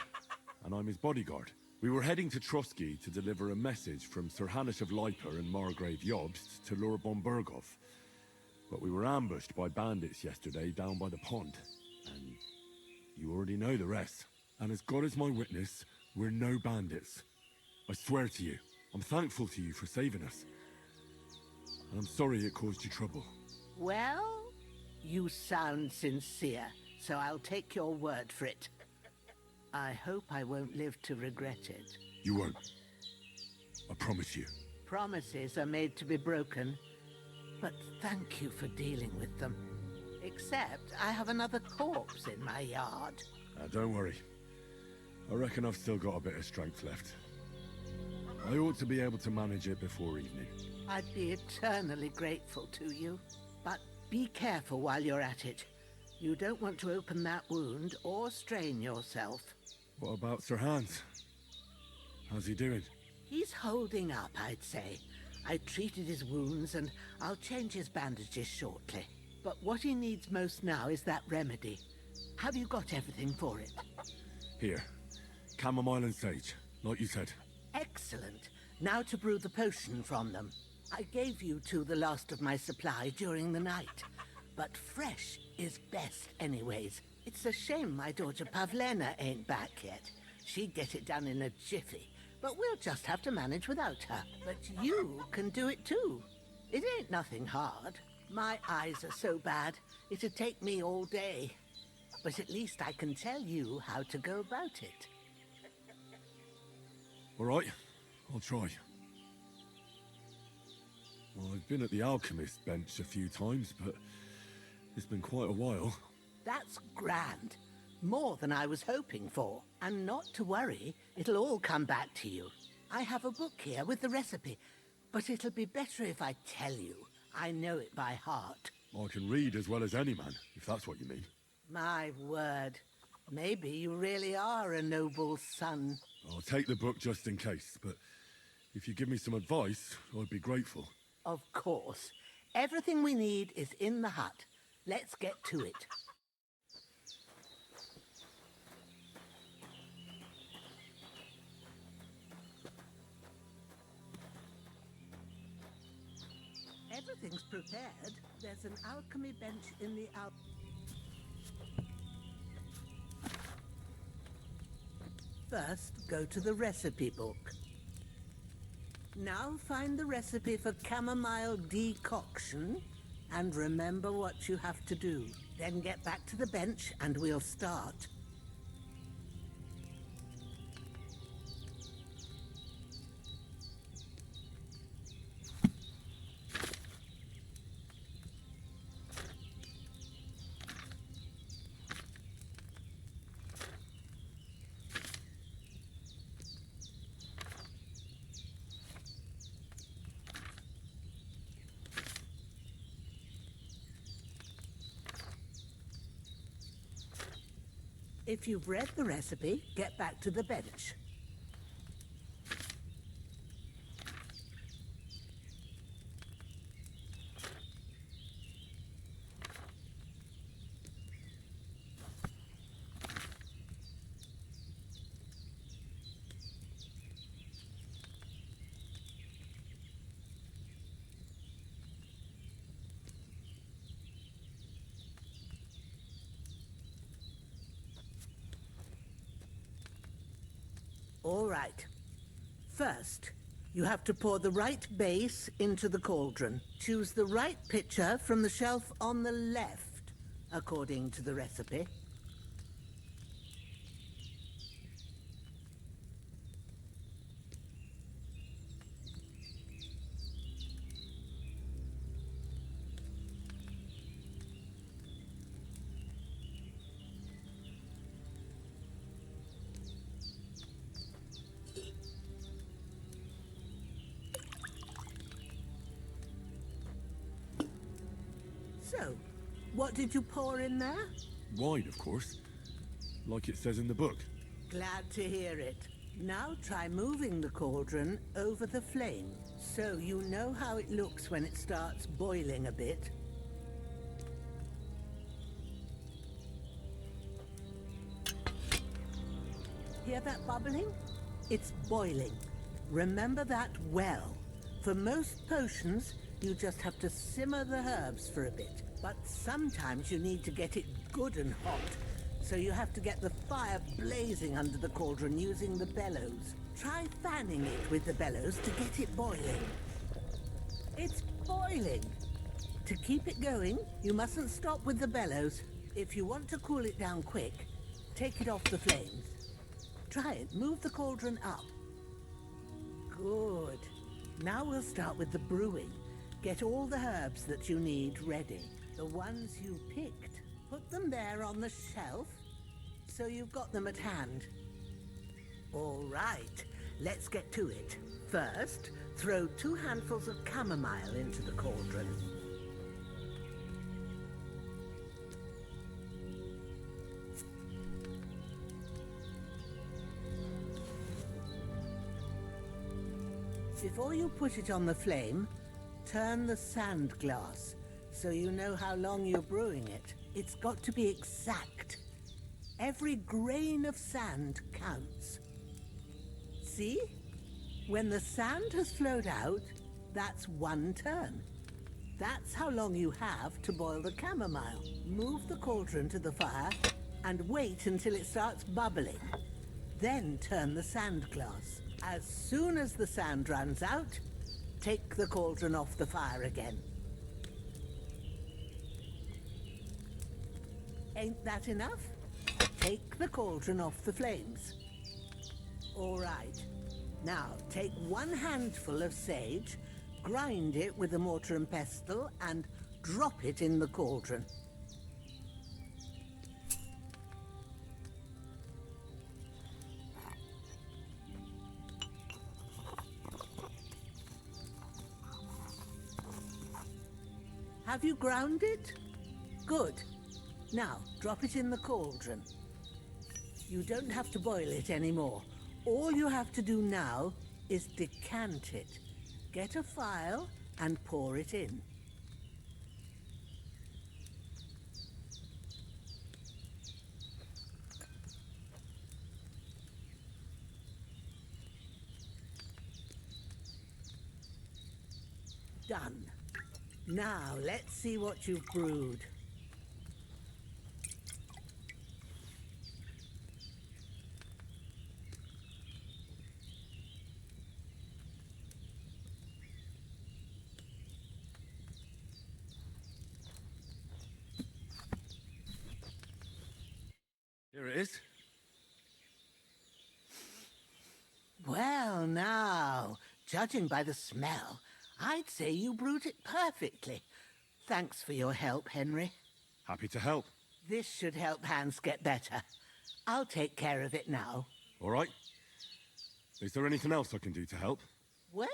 and I'm his bodyguard. We were heading to Trotsky to deliver a message from Sir Hanish of Leiper and Margrave Jobst to Lord Bombergov. But we were ambushed by bandits yesterday down by the pond, and you already know the rest. And as God is my witness, we're no bandits. I swear to you, I'm thankful to you for saving us. And I'm sorry it caused you trouble. Well, you sound sincere, so I'll take your word for it. I hope I won't live to regret it. You won't. I promise you. Promises are made to be broken, but thank you for dealing with them. Except I have another corpse in my yard. Don't worry. I reckon I've still got a bit of strength left. I ought to be able to manage it before evening. I'd be eternally grateful to you. But be careful while you're at it. You don't want to open that wound or strain yourself. What about Sir Hans? How's he doing? He's holding up, I'd say. I treated his wounds and I'll change his bandages shortly. But what he needs most now is that remedy. Have you got everything for it? Here. Chamomile and sage, like you said. Excellent. Now to brew the potion from them. I gave you two the last of my supply during the night. But fresh is best anyways. It's a shame my daughter Pavlena ain't back yet. She'd get it done in a jiffy. But we'll just have to manage without her. But you can do it too. It ain't nothing hard. My eyes are so bad, it'd take me all day. But at least I can tell you how to go about it. All right, I'll try. Well, I've been at the alchemist's bench a few times, but it's been quite a while. That's grand. More than I was hoping for. And not to worry, it'll all come back to you. I have a book here with the recipe, but it'll be better if I tell you. I know it by heart. I can read as well as any man, if that's what you mean. My word. Maybe you really are a noble son. I'll take the book just in case, but if you give me some advice, I'd be grateful. Of course. Everything we need is in the hut. Let's get to it. Everything's prepared. There's an alchemy bench in the First, go to the recipe book. Now find the recipe for chamomile decoction and remember what you have to do. Then get back to the bench and we'll start. If you've read the recipe, get back to the bench. All right. First, you have to pour the right base into the cauldron. Choose the right pitcher from the shelf on the left, according to the recipe. So, what did you pour in there? Wine, of course. Like it says in the book. Glad to hear it. Now try moving the cauldron over the flame. So you know how it looks when it starts boiling a bit? Hear that bubbling? It's boiling. Remember that well. For most potions, you just have to simmer the herbs for a bit. But sometimes you need to get it good and hot. So you have to get the fire blazing under the cauldron using the bellows. Try fanning it with the bellows to get it boiling. It's boiling. To keep it going, you mustn't stop with the bellows. If you want to cool it down quick, take it off the flames. Try it. Move the cauldron up. Good. Now we'll start with the brewing. Get all the herbs that you need ready. The ones you picked. Put them there on the shelf, so you've got them at hand. All right, let's get to it. First, throw 2 handfuls of chamomile into the cauldron. Before you put it on the flame, turn the sand glass so you know how long you're brewing it. It's got to be exact. Every grain of sand counts. See? When the sand has flowed out, that's 1 turn. That's how long you have to boil the chamomile. Move the cauldron to the fire and wait until it starts bubbling. Then turn the sand glass. As soon as the sand runs out, take the cauldron off the fire again. Ain't that enough? Take the cauldron off the flames. All right. Now, take 1 handful of sage, grind it with a mortar and pestle, and drop it in the cauldron. Have you ground it? Good. Now, drop it in the cauldron. You don't have to boil it anymore. All you have to do now is decant it. Get a phial and pour it in. Done. Now, let's see what you've brewed. Here it is. Well, now, judging by the smell, I'd say you brewed it perfectly. Thanks for your help, Henry. Happy to help. This should help Hans get better. I'll take care of it now. All right. Is there anything else I can do to help? Well,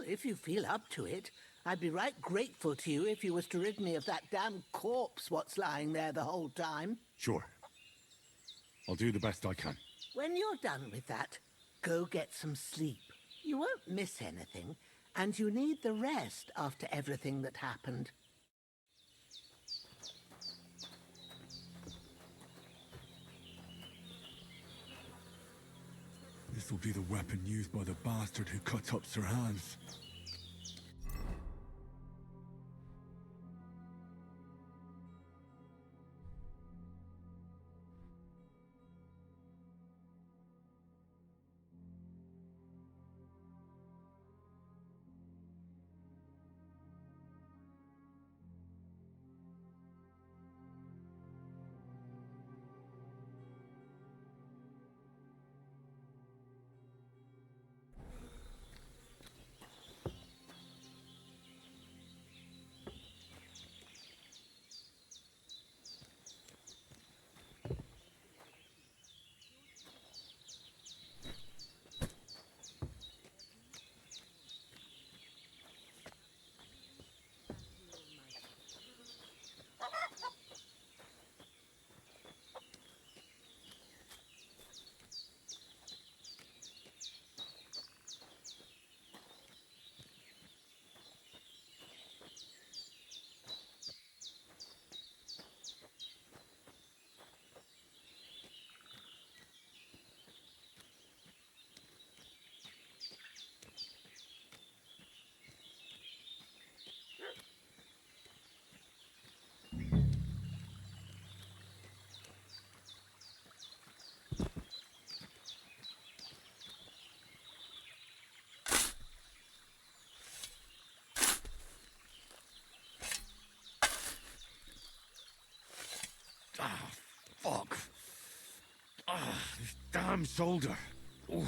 if you feel up to it, I'd be right grateful to you if you was to rid me of that damn corpse what's lying there the whole time. Sure. I'll do the best I can. When you're done with that, go get some sleep. You won't miss anything, and you need the rest after everything that happened. This will be the weapon used by the bastard who cut up Sir Hans. damn shoulder. Oof.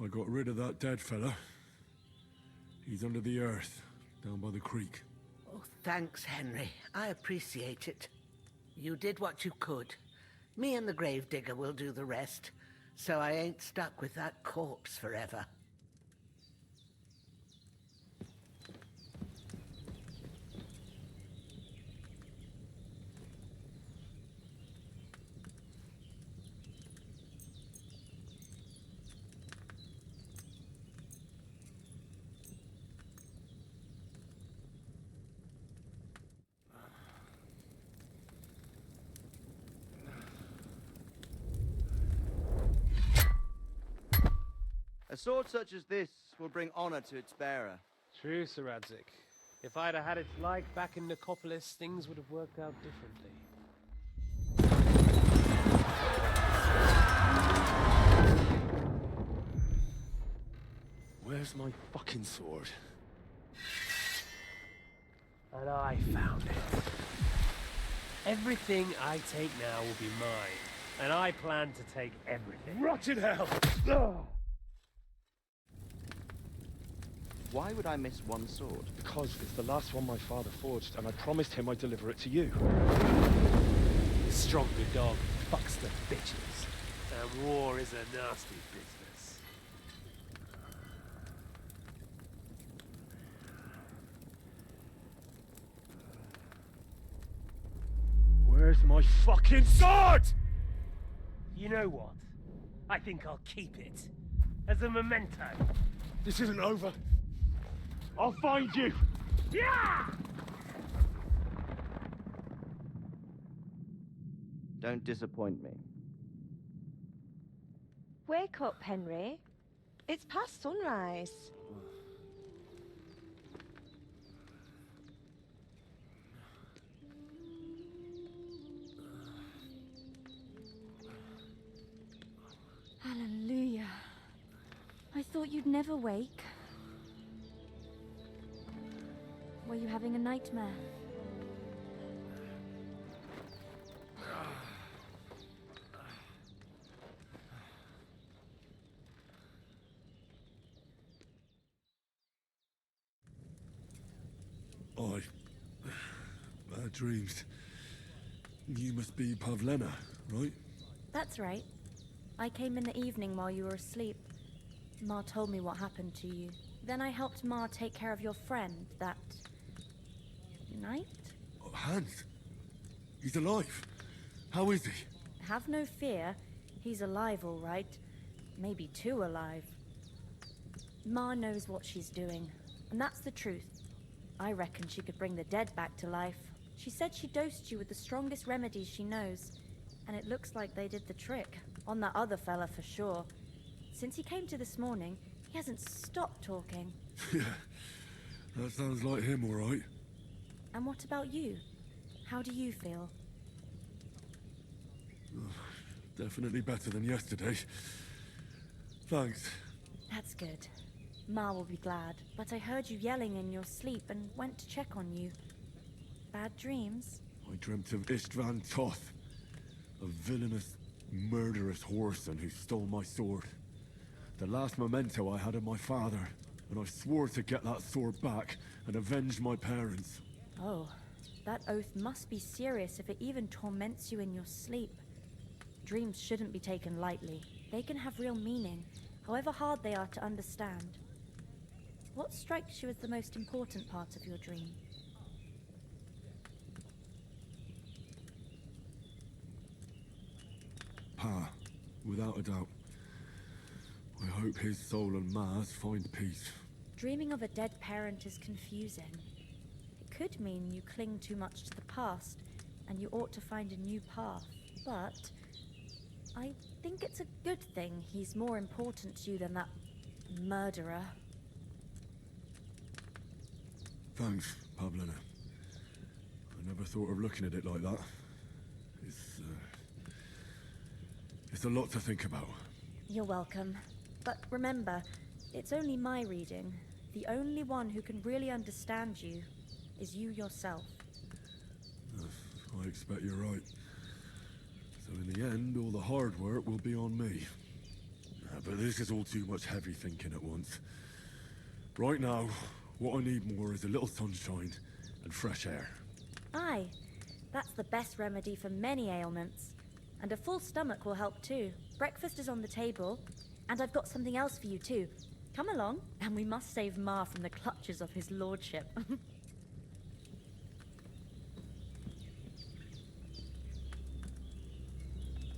I got rid of that dead fella. He's under the earth, down by the creek. Oh, thanks, Henry. I appreciate it. You did what you could. Me and the gravedigger will do the rest, so I ain't stuck with that corpse forever. A sword such as this will bring honor to its bearer. True, Sir Radzik. If I'd have had it like back in Nicopolis, things would have worked out differently. Where's my fucking sword? And I found it. Everything I take now will be mine, and I plan to take everything. Rotted hell! Why would I miss one sword? Because it's the last one my father forged, and I promised him I'd deliver it to you. Stronger dog fucks the bitches, and war is a nasty business. Where's my fucking sword? You know what? I think I'll keep it as a memento. This isn't over. I'll find you! Yeah! Don't disappoint me. Wake up, Henry. It's past sunrise. Hallelujah. I thought you'd never wake. Were you having a nightmare? Bad dreams. You must be Pavlena, right? That's right. I came in the evening while you were asleep. Ma told me what happened to you. Then I helped Ma take care of your friend that night? Oh, Hans. He's alive. How is he? Have no fear. He's alive, all right. Maybe too alive. Ma knows what she's doing, and that's the truth. I reckon she could bring the dead back to life. She said she dosed you with the strongest remedies she knows, and it looks like they did the trick. On that other fella for sure. Since he came to this morning, he hasn't stopped talking. Yeah, that sounds like him, all right. And what about you? How do you feel? Definitely better than yesterday. Thanks. That's good. Ma will be glad, but I heard you yelling in your sleep and went to check on you. Bad dreams? I dreamt of Istvan Toth, a villainous, murderous whoreson who stole my sword. The last memento I had of my father, and I swore to get that sword back and avenge my parents. Oh, that oath must be serious if it even torments you in your sleep. Dreams shouldn't be taken lightly. They can have real meaning, however hard they are to understand. What strikes you as the most important part of your dream? Pa, without a doubt. I hope his soul and Ma's find peace. Dreaming of a dead parent is confusing. It could mean you cling too much to the past, and you ought to find a new path. But I think it's a good thing he's more important to you than that murderer. Thanks, Pavlina. I never thought of looking at it like that. It's a lot to think about. You're welcome. But remember, it's only my reading. The only one who can really understand you is you yourself. I expect you're right. So in the end, all the hard work will be on me. But this is all too much heavy thinking at once. Right now, what I need more is a little sunshine and fresh air. Aye, that's the best remedy for many ailments. And a full stomach will help too. Breakfast is on the table, and I've got something else for you too. Come along, and we must save Ma from the clutches of his lordship.